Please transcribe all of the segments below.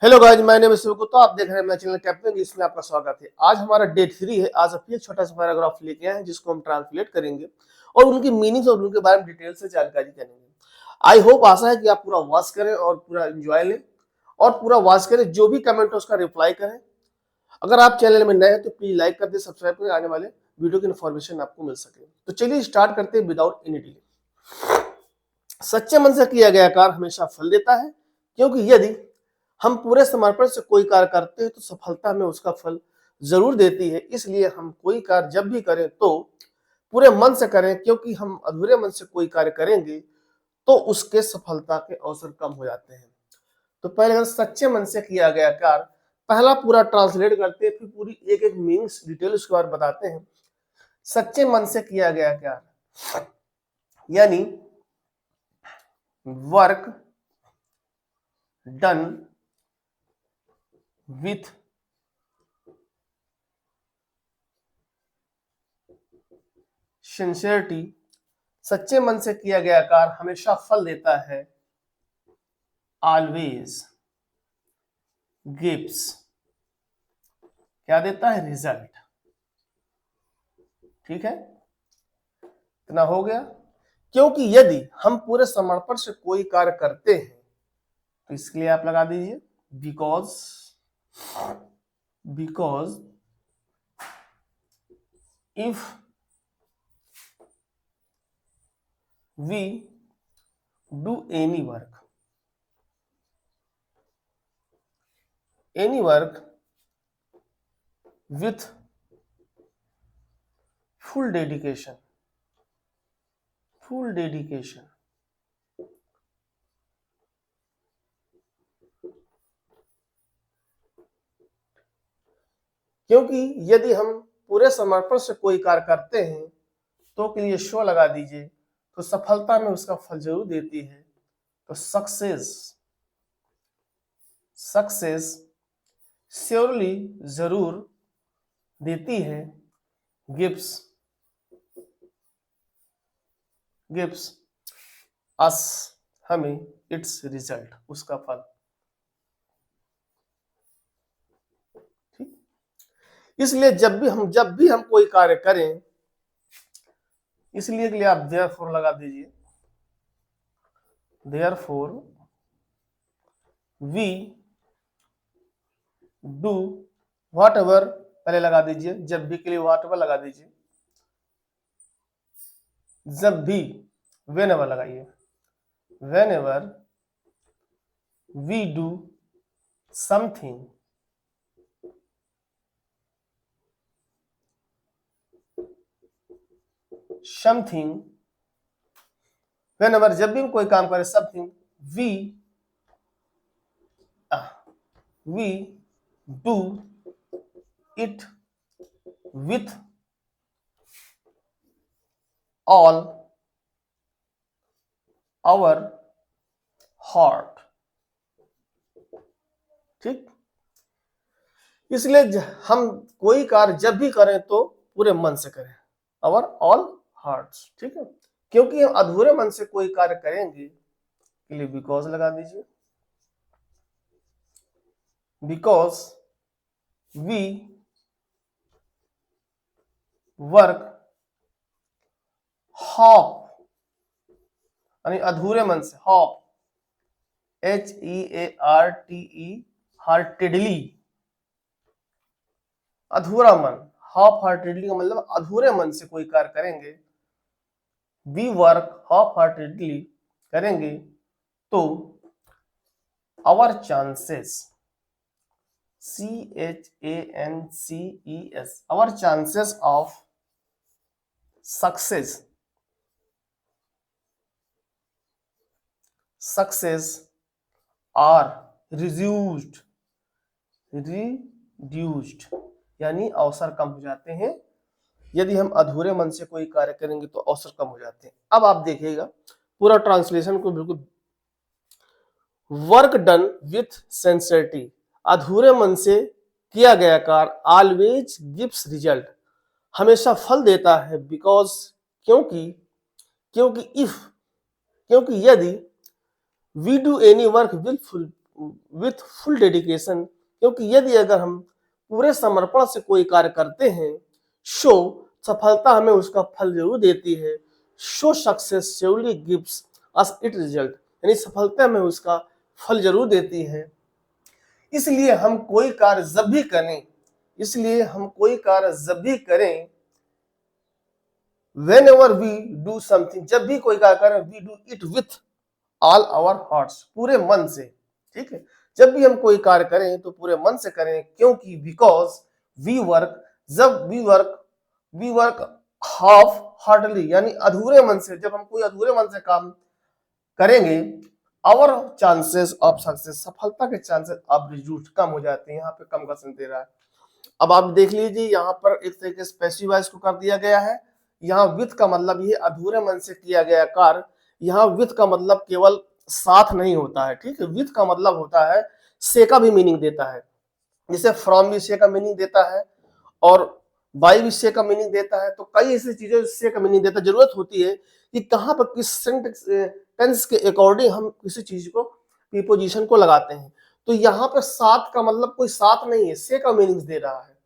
Hello guys, my name is Shiv Gupta. आप देख रहे हैं मेरा चैनल कैप्टन, जिसमें आपका स्वागत है। आज हमारा डे 3 है। आज अपनी एक छोटा सा पैराग्राफ लेके आए हैं जिसको हम ट्रांसलेट करेंगे और उनकी मीनिंग्स और उनके बारे में डिटेल से जानकारी करेंगे। आई होप, आशा है कि आप पूरा वॉच करें और पूरा एंजॉय लें और पूरा वॉच करें। जो भी कमेंट है उसका रिप्लाई करें। अगर आप चैनल में नए हैं तो प्लीज लाइक कर दें, सब्सक्राइब करें, आने वाले वीडियो की इन्फॉर्मेशन आपको मिल सके। तो चलिए स्टार्ट करते हैं विदाउट एनी डिले। सच्चे मन से किया गया कार्य हमेशा फल देता है, क्योंकि यदि हम पूरे समर्पण से कोई कार्य करते हैं तो सफलता में उसका फल जरूर देती है। इसलिए हम कोई कार्य जब भी करें तो पूरे मन से करें, क्योंकि हम अधूरे मन से कोई कार्य करेंगे तो उसके सफलता के अवसर कम हो जाते हैं। तो पहले अगर सच्चे मन से किया गया कार्य, पहला पूरा ट्रांसलेट करते हैं, फिर पूरी एक एक मीनिंग्स डिटेल उसके बाद बताते हैं। सच्चे मन से किया गया कार्य यानी वर्क डन विथ सिंसियरिटी। सच्चे मन से किया गया कार्य हमेशा फल देता है। ऑलवेज गिव्स, क्या देता है? रिजल्ट। ठीक है, इतना हो गया। क्योंकि यदि हम पूरे समर्पण से कोई कार्य करते हैं तो इसके लिए आप लगा दीजिए because. Because if we do any work with full dedication क्योंकि यदि हम पूरे समर्पण से कोई कार्य करते हैं तो के लिए शो लगा दीजिए, तो सफलता में उसका फल जरूर देती है। तो सक्सेस श्योरली जरूर देती है। गिव्स अस, हमें, इट्स रिजल्ट, उसका फल। ठीक, इसलिए जब भी हम कोई कार्य करें, इसलिए के लिए आप देयरफॉर लगा दीजिए। देयरफॉर वी डू व्हाटएवर, पहले लगा दीजिए, जब भी के लिए व्हाटएवर लगा दीजिए। जब भी व्हेनेवर लगाइए। Whenever we do something whenever जब भी हम कोई काम करें, something we do it with all our heart. ठीक, इसलिए हम कोई कार्य जब भी करें तो पूरे मन से करें, आवर ऑल हार्ट्स। ठीक है, क्योंकि हम अधूरे मन से कोई कार्य करेंगे के लिए बिकॉज लगा दीजिए। बिकॉज वी वर्क हॉप, यानी अधूरे मन से, हॉप HEARTE हार्टेडली, अधूरा मन। हाफ हार्टेडली का मतलब अधूरे मन से कोई कार्य करेंगे। वी वर्क हाफ हार्टेडली करेंगे तो our chances, CHANCES, our chances of success are reduced, यानी अवसर कम हो जाते हैं। यदि हम अधूरे मन से कोई कार्य करेंगे तो अवसर कम हो जाते हैं। अब आप देखिएगा पूरा ट्रांसलेशन को बिल्कुल। वर्क डन विथ सिंसियरिटी, अधूरे मन से किया गया कार्य ऑलवेज गिव्स रिजल्ट, हमेशा फल देता है। बिकॉज, क्योंकि यदि we do any work with full dedication, क्योंकि यदि अगर हम पूरे समर्पण से कोई कार्य करते हैं, शो सफलता हमें उसका फल जरूर देती है। Show success surely gives us it result, यानी सफलता हमें उसका फल जरूर देती है। इसलिए हम कोई कार्य जब भी करें, इसलिए हम कोई कार्य जब भी करें, whenever we do something, जब भी कोई कार्य करें, we do it with all our hearts, पूरे मन से, ठीक है। जब भी हम कोई कार्य करें तो पूरे मन से करें, क्योंकि बिकॉज वी वर्क, जब वी वर्क हाफ हार्टली, यानी अधूरे मन से, जब हम कोई अधूरे मन से काम करेंगे, आवर चांसेस ऑफ सक्सेस, सफलता के चांसेस ऑफ रिजल्ट कम हो जाते हैं। यहाँ पे कम का सेंस दे रहा है। अब आप देख लीजिए, यहाँ पर एक तरीके से पैसिव वॉइस को कर दिया गया है। यहाँ विथ का मतलब ये अधूरे मन से किया गया कार्य। यहाँ विथ का मतलब केवल साथ नहीं होता है, ठीक है। विथ का मतलब होता है से का भी मीनिंग देता है, जैसे फ्रॉम भी से का मीनिंग देता है और बाई भी से का मीनिंग देता है। तो कई ऐसी चीजें से का मीनिंग देता है। जरूरत होती है कि कहाँ पर किस टेंस के अकॉर्डिंग हम किसी चीज को प्रीपोजिशन को लगाते हैं। तो यहाँ पर साथ का मतलब कोई साथ नहीं है, से का मीनिंग दे रहा है।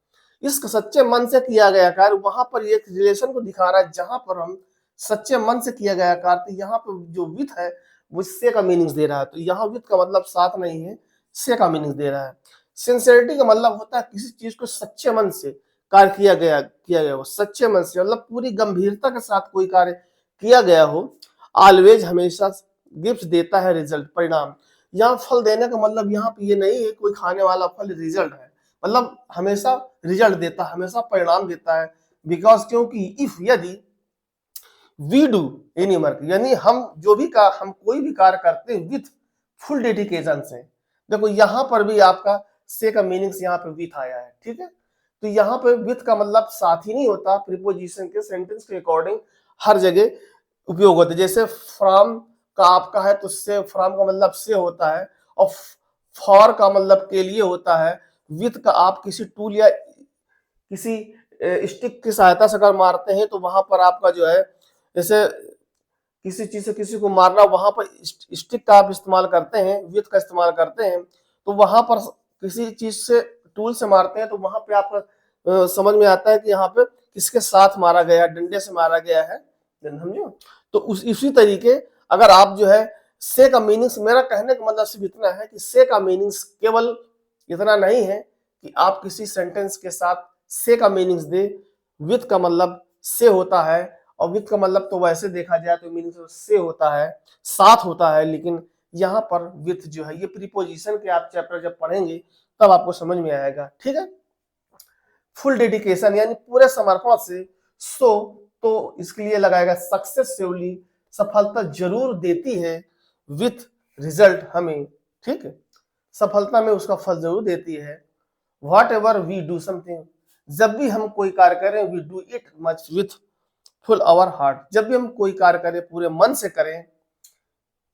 इस सच्चे मन से किया गया कार्य, वहां पर एक रिलेशन को दिखा रहा है, जहां पर हम सच्चे मन से किया गया कार्य, तो यहाँ पर जो विथ है वो से का मीनिंग दे रहा है। तो यहाँ विथ का मतलब साथ नहीं है, से का मीनिंग दे रहा है। सिंसियरिटी का मतलब होता है किसी चीज को सच्चे मन से कार्य किया गया हो, सच्चे मन से, मतलब पूरी गंभीरता के साथ कोई कार्य किया गया हो। ऑलवेज हमेशा गिफ्ट देता है रिजल्ट, परिणाम। यहाँ फल देने का मतलब यहाँ पे ये नहीं है कोई खाने वाला फल रिजल्ट है, मतलब हमेशा रिजल्ट देता है, हमेशा परिणाम देता है। बिकॉज क्योंकि इफ यदि वी डू एनी वर्क, यानी हम जो भी हम कोई भी कार्य करते हैं विथ फुल डेडिकेशन से। देखो यहाँ पर भी आपका से का मीनिंग यहाँ पे विथ आया है, ठीक है। तो यहाँ पे विथ का मतलब साथ ही नहीं होता, प्रीपोजिशन के सेंटेंस के अकॉर्डिंग हर जगह उपयोग होता है। जैसे फ्रॉम का आपका है तो से, फ्रॉम का मतलब से होता है, और फॉर का मतलब के लिए होता है। विथ का आप किसी टूल या किसी स्टिक की सहायता से अगर मारते हैं तो वहां पर आपका जो है, जैसे किसी चीज से किसी को मारना, वहां पर स्टिक का आप इस्तेमाल करते हैं, विथ का इस्तेमाल करते हैं। तो वहां पर किसी चीज से टूल से मारते हैं तो वहां पे आपका समझ में आता है कि यहाँ पे किसके साथ मारा गया, डंडे से मारा गया है, समझो। तो इसी तरीके अगर आप जो है से का मीनिंग्स, मेरा कहने का मतलब सिर्फ इतना है कि से का मीनिंग्स केवल इतना नहीं है कि आप किसी सेंटेंस के साथ से का मीनिंग्स दे। विथ का मतलब से होता है, और विथ का मतलब तो वैसे देखा जाए तो मीनिंग से होता है, साथ होता है, लेकिन यहाँ पर विथ जो है ये प्रीपोजिशन के आप चैप्टर जब पढ़ेंगे तब आपको समझ में आएगा, ठीक है। फुल डेडिकेशन यानी पूरे समर्पण से, सो तो इसके लिए लगाएगा सक्सेस श्योरली, सफलता जरूर देती है, विथ रिजल्ट हमें, ठीक है, सफलता में उसका फल जरूर देती है। Whatever we do something, जब भी हम कोई कार्य करें, we do it much with full our heart, जब भी हम कोई कार्य करें पूरे मन से करें।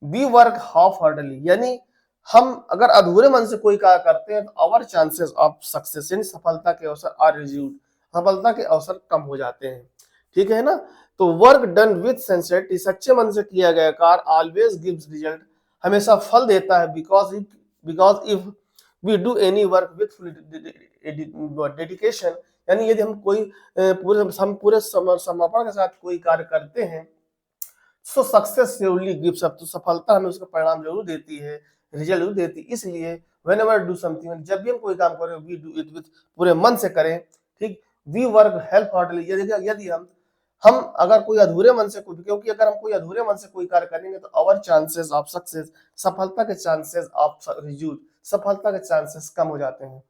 वी वर्क हाफ हार्टली, यानी हम अगर अधूरे मन से कोई कार्य करते हैं तो आवर चांसेस ऑफ सक्सेस, यानी सफलता के अवसर आर रिड्यूस्ड, सफलता के अवसर कम हो जाते हैं, ठीक है ना। तो वर्क डन विथ सिंसियरिटी, सच्चे मन से किया गया कार्य ऑलवेज गिव्स रिजल्ट, हमेशा फल देता है। Because if we do any work with full dedication, यानी यदि हम कोई पूरे समर्पण के साथ कोई कार्य करते हैं, सो सक्सेस श्योरली गिव्स अप, तो सफलता हमें उसका परिणाम जरूर देती है, रिजल्ट जरूर देती है। इसलिए व्हेनेवर डू समथिंग, जब भी हम कोई काम करें, वी डू इट विथ, पूरे मन से करें, ठीक। वी वर्क हेल्प हार्टली, यदि हम अगर कोई अधूरे मन से, क्योंकि अगर हम कोई अधूरे मन से कोई कार्य करेंगे तो आवर चांसेस ऑफ सक्सेस, सफलता के चांसेस ऑफ रिजल्ट, सफलता के चांसेस कम हो जाते हैं।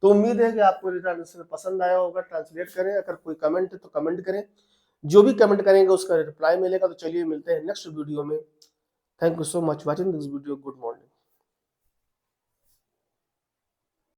तो उम्मीद है कि आपको ट्रांसलेशन पसंद आया होगा। ट्रांसलेट करें, अगर कोई कमेंट है तो कमेंट करें, जो भी कमेंट करेंगे उसका रिप्लाई मिलेगा। तो चलिए मिलते हैं नेक्स्ट वीडियो में। Thank you so much watching this video. Good morning.